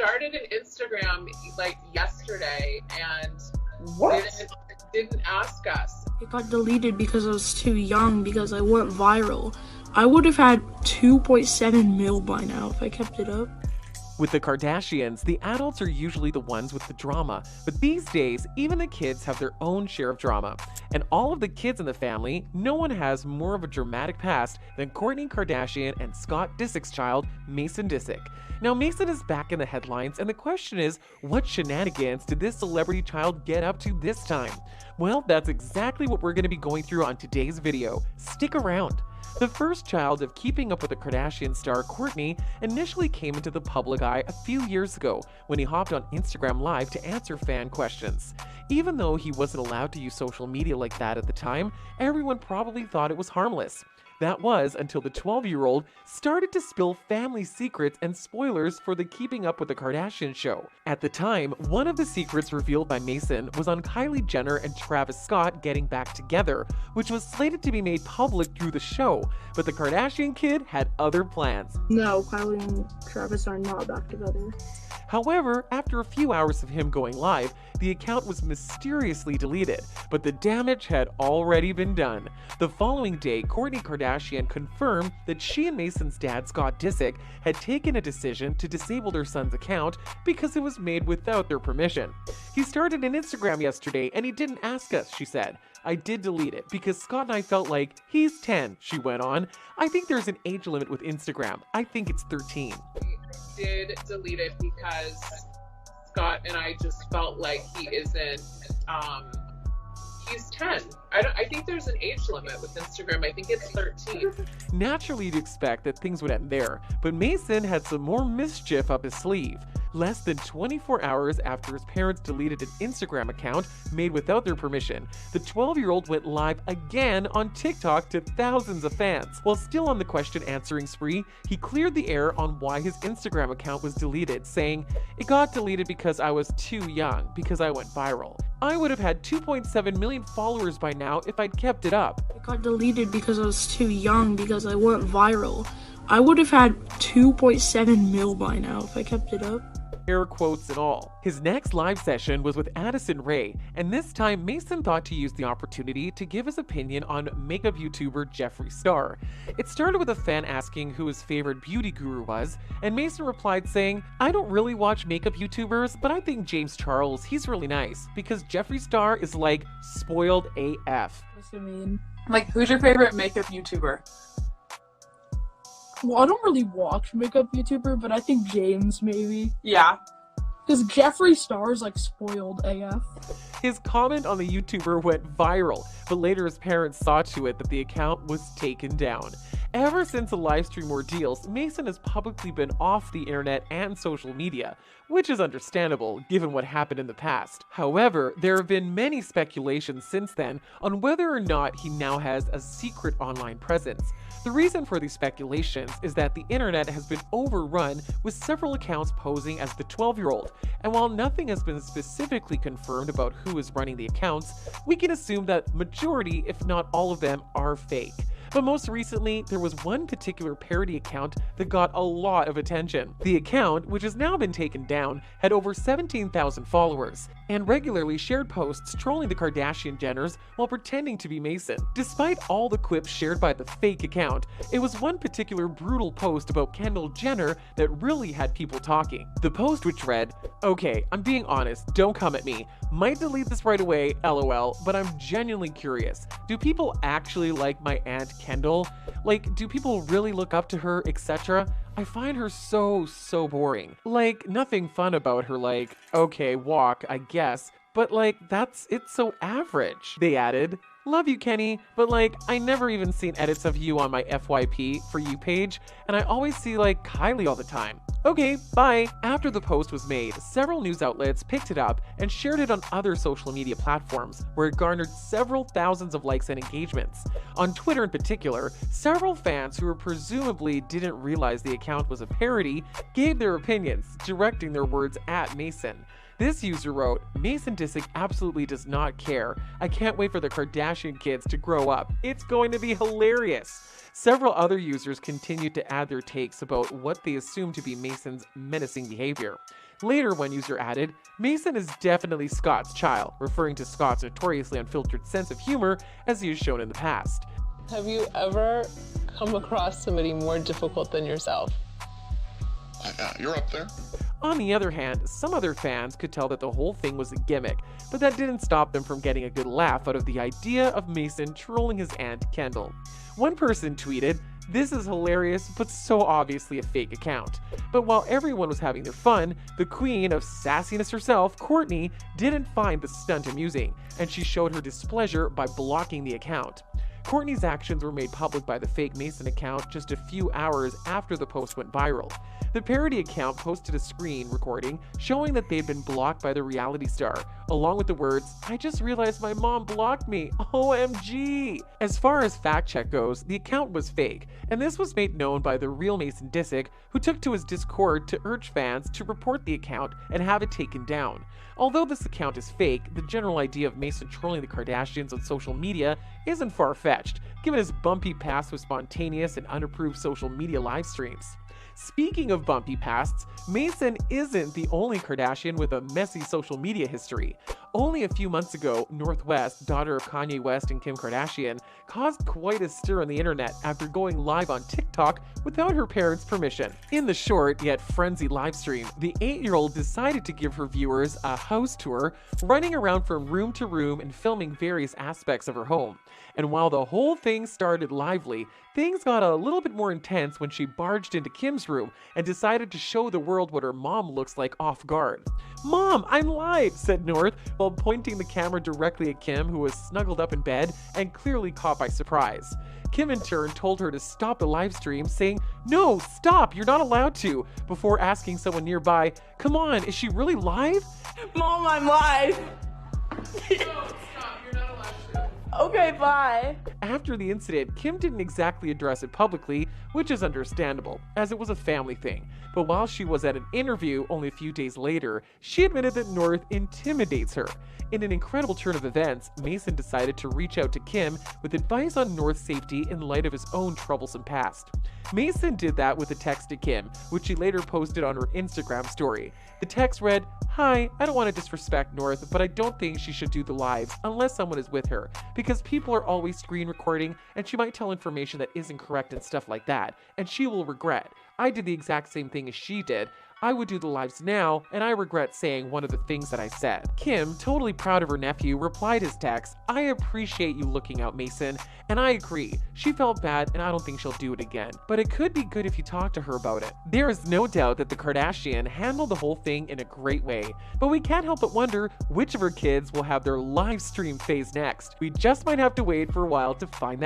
started an Instagram like yesterday and What? didn't ask us. It got deleted because I was too young, because I went viral. I would have had 2.7 mil by now if I kept it up. With the Kardashians, the adults are usually the ones with the drama, but these days, even the kids have their own share of drama. And all of the kids in the family, no one has more of a dramatic past than Kourtney Kardashian and Scott Disick's child, Mason Disick. Now, Mason is back in the headlines, and the question is, what shenanigans did this celebrity child get up to this time? Well, that's exactly what we're going to be going through on today's video. Stick around. The first child of Keeping Up with the Kardashian star Kourtney initially came into the public eye a few years ago when he hopped on Instagram Live to answer fan questions. Even though he wasn't allowed to use social media like that at the time, everyone probably thought it was harmless. That was until the 12-year-old started to spill family secrets and spoilers for the Keeping Up with the Kardashian show. At the time, one of the secrets revealed by Mason was on Kylie Jenner and Travis Scott getting back together, which was slated to be made public through the show, but the Kardashian kid had other plans. No, Kylie and Travis are not back together. However, after a few hours of him going live, the account was mysteriously deleted, but the damage had already been done. The following day, Kourtney Kardashian confirmed that she and Mason's dad, Scott Disick, had taken a decision to disable their son's account because it was made without their permission. He started an Instagram yesterday and he didn't ask us, she said. I did delete it because Scott and I felt like, he's 10, she went on. I think there's an age limit with Instagram. I think it's 13. Did delete it because Scott and I just felt like he isn't he's 10. I think there's an age limit with Instagram. I think it's 13. Naturally, you'd expect that things would end there, but Mason had some more mischief up his sleeve. Less than 24 hours after his parents deleted an Instagram account made without their permission, the 12-year-old went live again on TikTok to thousands of fans. While still on the question-answering spree, he cleared the air on why his Instagram account was deleted, saying, "It got deleted because I was too young, because I went viral. I would have had 2.7 million followers by now if I'd kept it up." It got deleted because I was too young, because I went viral. I would have had 2.7 mil by now if I kept it up. Air quotes and all. His next live session was with Addison Rae, and this time Mason thought to use the opportunity to give his opinion on makeup YouTuber Jeffree Star. It started with a fan asking who his favorite beauty guru was, and Mason replied saying, "I don't really watch makeup YouTubers, but I think James Charles, he's really nice, because Jeffree Star is like spoiled AF." What's it mean? Like, who's your favorite makeup YouTuber? Well, I don't really watch makeup YouTuber, but I think James, maybe. Yeah. Because Jeffree Star is like spoiled AF. His comment on the YouTuber went viral, but later his parents saw to it that the account was taken down. Ever since the livestream ordeals, Mason has publicly been off the internet and social media, which is understandable given what happened in the past. However, there have been many speculations since then on whether or not he now has a secret online presence. The reason for these speculations is that the internet has been overrun with several accounts posing as the 12-year-old, and while nothing has been specifically confirmed about who is running the accounts, we can assume that majority, if not all of them, are fake. But most recently, there was one particular parody account that got a lot of attention. The account, which has now been taken down, had over 17,000 followers, and regularly shared posts trolling the Kardashian Jenners while pretending to be Mason. Despite all the quips shared by the fake account, it was one particular brutal post about Kendall Jenner that really had people talking. The post, which read, "Okay, I'm being honest, don't come at me. Might delete this right away, lol, but I'm genuinely curious. Do people actually like my aunt Kendall? Like, do people really look up to her, etc.? I find her so boring. Like, nothing fun about her, like, okay, walk, I guess, but like, it's so average." They added, "Love you, Kenny, but like, I never even seen edits of you on my FYP for you page, and I always see like Kylie all the time. Okay, bye." After the post was made, several news outlets picked it up and shared it on other social media platforms, where it garnered several thousands of likes and engagements. On Twitter in particular, several fans who presumably didn't realize the account was a parody gave their opinions, directing their words at Mason. This user wrote, "Mason Disick absolutely does not care. I can't wait for the Kardashian kids to grow up. It's going to be hilarious." Several other users continued to add their takes about what they assume to be Mason's menacing behavior. Later, one user added, "Mason is definitely Scott's child," referring to Scott's notoriously unfiltered sense of humor as he has shown in the past. Have you ever come across somebody more difficult than yourself? You're up there. On the other hand, some other fans could tell that the whole thing was a gimmick, but that didn't stop them from getting a good laugh out of the idea of Mason trolling his aunt Kendall. One person tweeted, "This is hilarious, but so obviously a fake account." But while everyone was having their fun, the queen of sassiness herself, Kourtney, didn't find the stunt amusing, and she showed her displeasure by blocking the account. Kourtney's actions were made public by the fake Mason account just a few hours after the post went viral. The parody account posted a screen recording showing that they'd been blocked by the reality star, along with the words, "I just realized my mom blocked me, OMG." As far as fact check goes, the account was fake, and this was made known by the real Mason Disick, who took to his Discord to urge fans to report the account and have it taken down. Although this account is fake, the general idea of Mason trolling the Kardashians on social media isn't far-fetched, given his bumpy past with spontaneous and unapproved social media live streams. Speaking of bumpy pasts, Mason isn't the only Kardashian with a messy social media history. Only a few months ago, Northwest, daughter of Kanye West and Kim Kardashian, caused quite a stir on the internet after going live on TikTok without her parents' permission. In the short yet frenzied livestream, the 8-year-old decided to give her viewers a house tour, running around from room to room and filming various aspects of her home. And while the whole thing started lively, things got a little bit more intense when she barged into Kim's room and decided to show the world what her mom looks like off guard. "Mom, I'm live," said North, while pointing the camera directly at Kim, who was snuggled up in bed and clearly caught by surprise. Kim in turn told her to stop the live stream, saying, "No, stop, you're not allowed to," before asking someone nearby, "Come on, is she really live?" Mom, I'm live. No, stop. You're not allowed to. Okay, bye. After the incident, Kim didn't exactly address it publicly, which is understandable, as it was a family thing. But while she was at an interview only a few days later, she admitted that North intimidates her. In an incredible turn of events, Mason decided to reach out to Kim with advice on North's safety in light of his own troublesome past. Mason did that with a text to Kim, which she later posted on her Instagram story. The text read, "Hi, I don't want to disrespect North, but I don't think she should do the lives unless someone is with her, because people are always screen recording and she might tell information that isn't correct and stuff like that, and she will regret. I did the exact same thing as she did. I would do the lives now, and I regret saying one of the things that I said." Kim, totally proud of her nephew, replied his text, "I appreciate you looking out, Mason, and I agree. She felt bad, and I don't think she'll do it again. But it could be good if you talk to her about it." There is no doubt that the Kardashian handled the whole thing in a great way, but we can't help but wonder which of her kids will have their live stream phase next. We just might have to wait for a while to find that